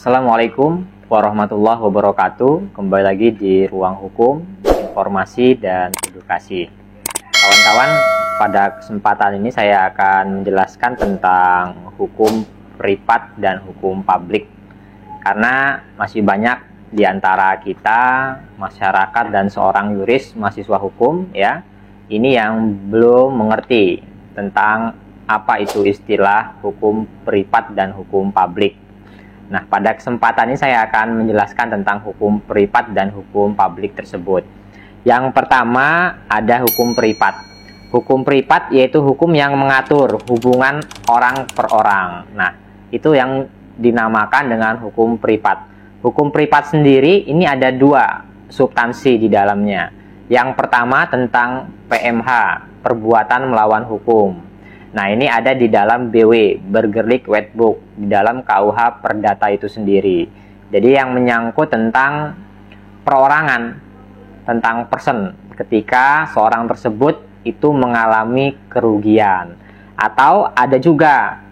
Assalamualaikum warahmatullahi wabarakatuh. Kembali lagi di Ruang Hukum, Informasi dan Edukasi. Kawan-kawan, pada kesempatan ini saya akan menjelaskan tentang hukum privat dan hukum publik. Karena masih banyak di antara kita, masyarakat dan seorang yuris mahasiswa hukum ya, ini yang belum mengerti tentang apa itu istilah hukum privat dan hukum publik. Nah, pada kesempatan ini saya akan menjelaskan tentang hukum privat dan hukum publik tersebut. Yang pertama ada hukum privat. Hukum privat yaitu hukum yang mengatur hubungan orang per orang. Nah, itu yang dinamakan dengan hukum privat. Hukum privat sendiri ini ada dua substansi di dalamnya. Yang pertama tentang PMH, perbuatan melawan hukum. Nah, ini ada di dalam BW, Burgerlijk Wetboek, di dalam KUH Perdata itu sendiri. Jadi yang menyangkut tentang perorangan, tentang person, ketika seorang tersebut itu mengalami kerugian. Atau ada juga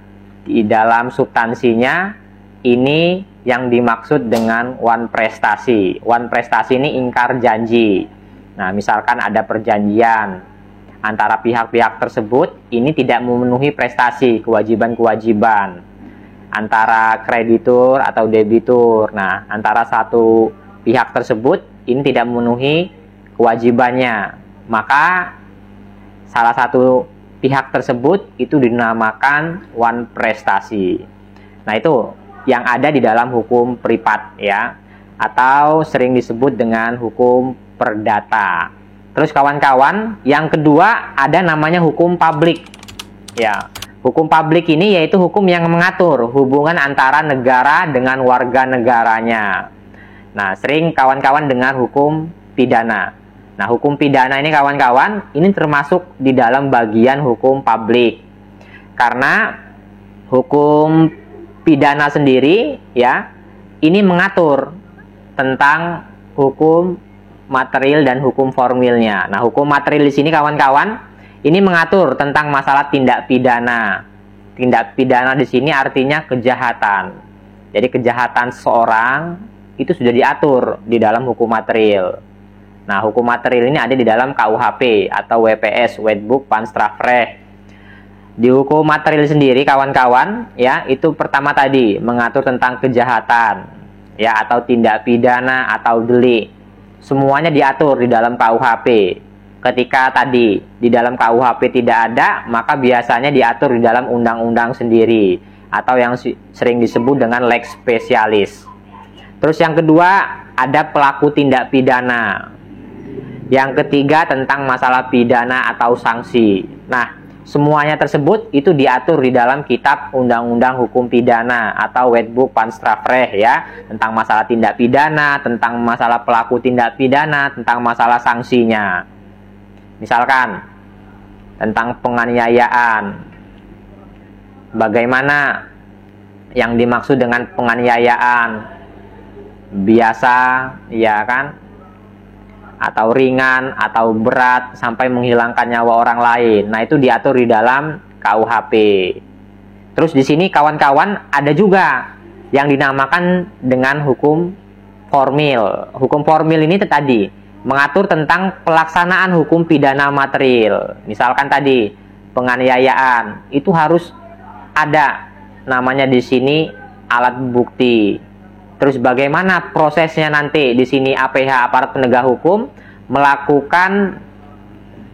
di dalam substansinya, ini yang dimaksud dengan wan prestasi. Wan prestasi ini ingkar janji. Nah, misalkan ada perjanjian antara pihak-pihak tersebut, ini tidak memenuhi prestasi, kewajiban-kewajiban antara kreditur atau debitur. Nah, antara satu pihak tersebut ini tidak memenuhi kewajibannya, maka salah satu pihak tersebut itu dinamakan wan prestasi. Nah, itu yang ada di dalam hukum privat ya, atau sering disebut dengan hukum perdata. Terus kawan-kawan, yang kedua ada namanya hukum publik. Ya, hukum publik ini yaitu hukum yang mengatur hubungan antara negara dengan warga negaranya. Nah, sering kawan-kawan dengar hukum pidana. Nah, hukum pidana ini kawan-kawan, ini termasuk di dalam bagian hukum publik. Karena hukum pidana sendiri ya, ini mengatur tentang hukum material dan hukum formilnya. Nah, hukum material di sini kawan-kawan, ini mengatur tentang masalah tindak pidana. Tindak pidana di sini artinya kejahatan. Jadi kejahatan seorang itu sudah diatur di dalam hukum material. Nah, hukum material ini ada di dalam KUHP atau WPS, Wetboek van Strafrecht. Di hukum material sendiri kawan-kawan, ya, itu pertama tadi mengatur tentang kejahatan, ya, atau tindak pidana atau delik. Semuanya diatur di dalam KUHP. Ketika tadi di dalam KUHP tidak ada, maka biasanya diatur di dalam undang-undang sendiri atau yang sering disebut dengan lex specialis. Terus yang kedua ada pelaku tindak pidana. Yang ketiga tentang masalah pidana atau sanksi. Nah, semuanya tersebut itu diatur di dalam kitab Undang-Undang Hukum Pidana atau Wetboek van Strafrecht ya, tentang masalah tindak pidana, tentang masalah pelaku tindak pidana, tentang masalah sanksinya. Misalkan tentang penganiayaan. Bagaimana yang dimaksud dengan penganiayaan? Biasa, ya kan? Atau ringan, atau berat, sampai menghilangkan nyawa orang lain. Nah, itu diatur di dalam KUHP. Terus di sini kawan-kawan ada juga yang dinamakan dengan hukum formil. Hukum formil ini tadi mengatur tentang pelaksanaan hukum pidana material. Misalkan tadi penganiayaan, itu harus ada namanya di sini alat bukti. Terus bagaimana prosesnya nanti di sini APH, aparat penegak hukum, melakukan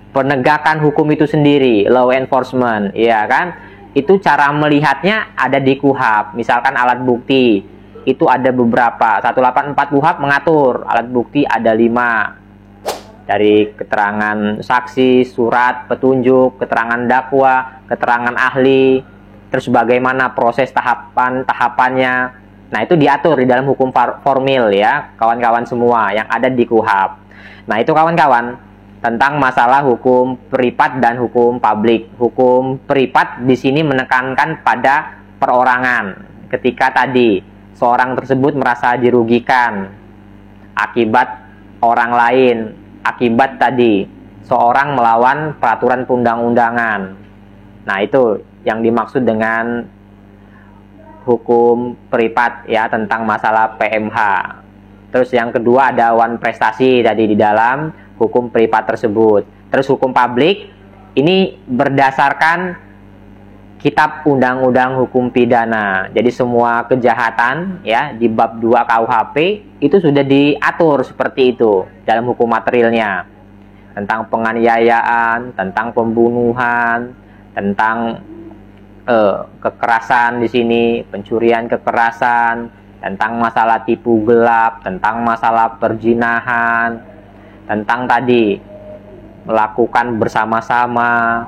penegakan hukum itu sendiri, law enforcement, ya kan? Itu cara melihatnya ada di KUHP. Misalkan alat bukti itu ada beberapa. 184 KUHP mengatur alat bukti ada 5. Dari keterangan saksi, surat petunjuk, keterangan dakwa, keterangan ahli, terus bagaimana proses tahapannya. Nah, itu diatur di dalam hukum formil ya, kawan-kawan semua yang ada di KUHP. Nah, itu kawan-kawan tentang masalah hukum privat dan hukum publik. Hukum privat di sini menekankan pada perorangan. Ketika tadi seorang tersebut merasa dirugikan akibat orang lain, akibat tadi seorang melawan peraturan perundang-undangan. Nah, itu yang dimaksud dengan hukum privat ya, tentang masalah PMH. Terus yang kedua ada wan prestasi tadi di dalam hukum privat tersebut. Terus hukum publik ini berdasarkan Kitab Undang-Undang Hukum Pidana. Jadi semua kejahatan ya di bab 2 KUHP itu sudah diatur seperti itu dalam hukum materialnya. Tentang penganiayaan, tentang pembunuhan, tentang kekerasan di sini, pencurian kekerasan, tentang masalah tipu gelap, tentang masalah perzinahan, tentang tadi melakukan bersama-sama,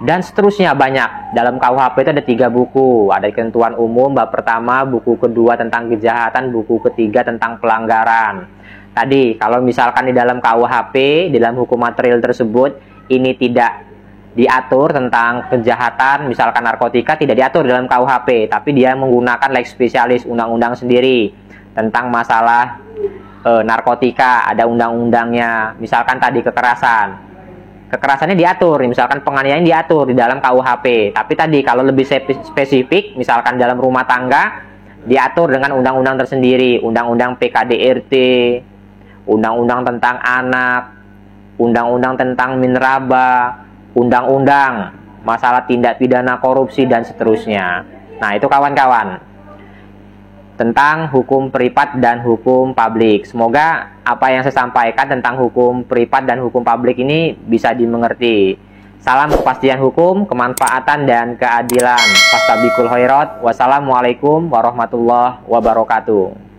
dan seterusnya banyak. Dalam KUHP itu ada 3 buku. Ada ketentuan umum bab pertama, buku kedua tentang kejahatan, buku ketiga tentang pelanggaran. Tadi kalau misalkan di dalam KUHP, di dalam hukum material tersebut ini tidak diatur tentang kejahatan, misalkan narkotika tidak diatur dalam KUHP, tapi dia menggunakan lex spesialis, undang-undang sendiri tentang masalah narkotika, ada undang-undangnya. Misalkan tadi kekerasannya diatur, misalkan penganiayaan diatur di dalam KUHP. Tapi tadi kalau lebih spesifik, misalkan dalam rumah tangga, diatur dengan undang-undang tersendiri, undang-undang PKDRT, undang-undang tentang anak, undang-undang tentang mineraba, undang-undang masalah tindak pidana korupsi, dan seterusnya. Nah, itu kawan-kawan tentang hukum privat dan hukum publik. Semoga apa yang saya sampaikan tentang hukum privat dan hukum publik ini bisa dimengerti. Salam kepastian hukum, kemanfaatan, dan keadilan. Fastabiqul khairat. Wassalamualaikum warahmatullahi wabarakatuh.